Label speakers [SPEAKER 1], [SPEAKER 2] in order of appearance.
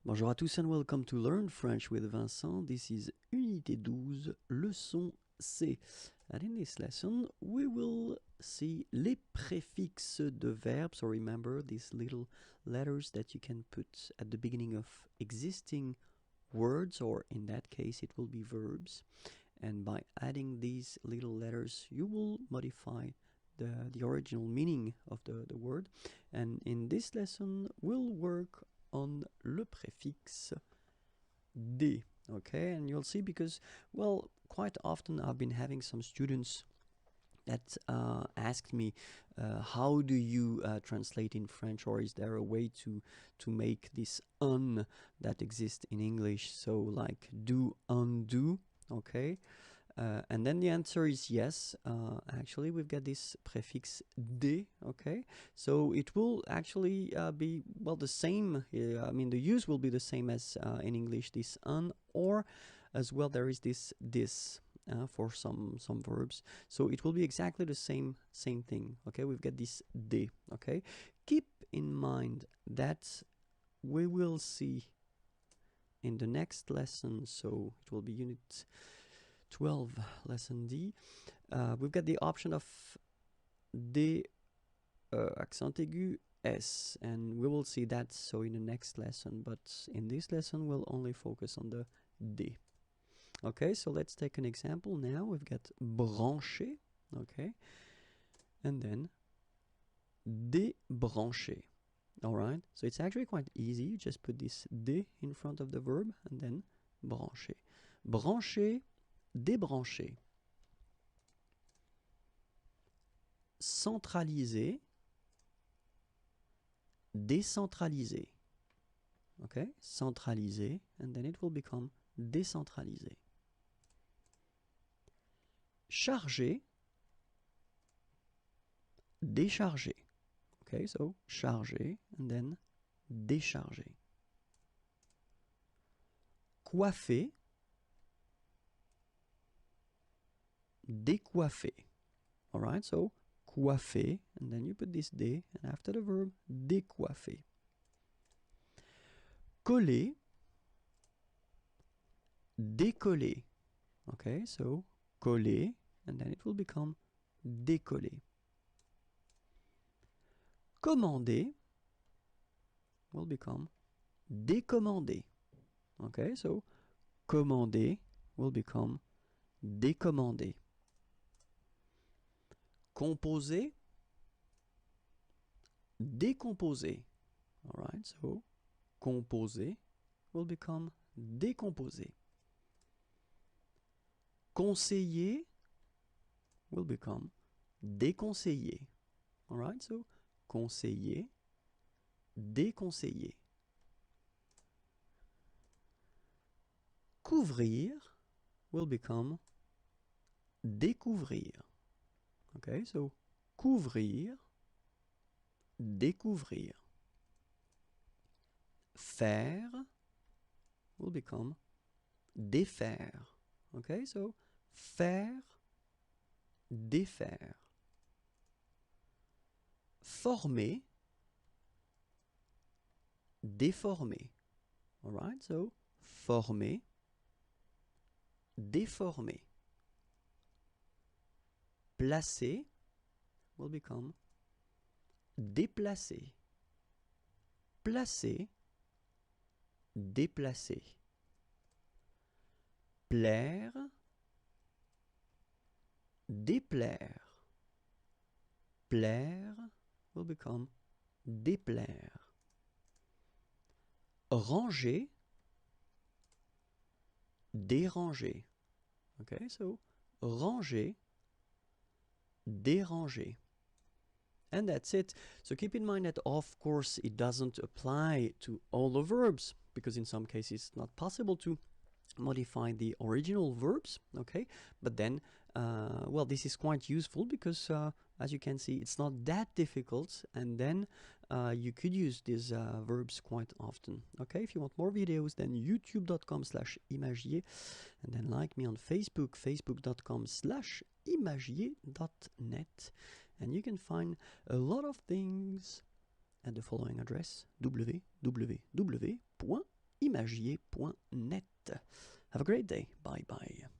[SPEAKER 1] Bonjour à tous and welcome to Learn French with Vincent. This is Unité 12, leçon C. And in this lesson, we will see les préfixes de verbs. So remember these little letters that you can put at the beginning of existing words, or in that case, it will be verbs. And by adding these little letters, you will modify the original meaning of the word. And in this lesson, we'll work on le préfixe D. Okay, and you'll see because, well, quite often I've been having some students that asked me, how do you translate in French, or is there a way to make this un that exists in English? So like do, undo, okay? And then the answer is yes. Actually, we've got this prefix D, okay? So it will actually be, well, the same. I mean, the use will be the same as in English, this un, or as well there is this for some verbs. So it will be exactly the same thing, okay? We've got this D, okay? Keep in mind that we will see in the next lesson, so it will be unit 12, lesson D. We've got the option of D accent aigu S, and we will see that so in the next lesson, but in this lesson we'll only focus on the D. Okay, so let's take an example now. We've got brancher, okay, and then débrancher. All right, so it's actually quite easy. You just put this D in front of the verb and then brancher. Brancher, débrancher. Centraliser, décentraliser. Okay, centraliser, and then it will become décentraliser. Charger, décharger. Okay, so charger and then décharger. Coiffer, décoiffer. All right, so coiffer, and then you put this D, and after the verb, décoiffer. Coller, décoller. Okay, so coller, and then it will become décoller. Commander will become décommander. Okay, so commander will become décommander. Composer, décomposer. All right, so composer will become décomposer. Conseiller will become déconseiller. All right, so conseiller, déconseiller. Couvrir will become découvrir. Okay, so couvrir, découvrir. Faire will become défaire. Okay, so faire, défaire. Former, déformer. All right, so former, déformer. Placer will become déplacer. Placer, déplacer. Plaire, déplaire. Plaire will become déplaire. Ranger, déranger. Okay, so ranger, déranger. And that's it. So keep in mind that, of course, it doesn't apply to all the verbs, because in some cases it's not possible to modify the original verbs, okay? But then, well, this is quite useful because, as you can see, it's not that difficult, and then you could use these verbs quite often, okay? If you want more videos, then youtube.com/imagier, and then like me on Facebook, facebook.com/imagier.net, and you can find a lot of things at the following address, www. imagier.net. Have a great day. Bye bye.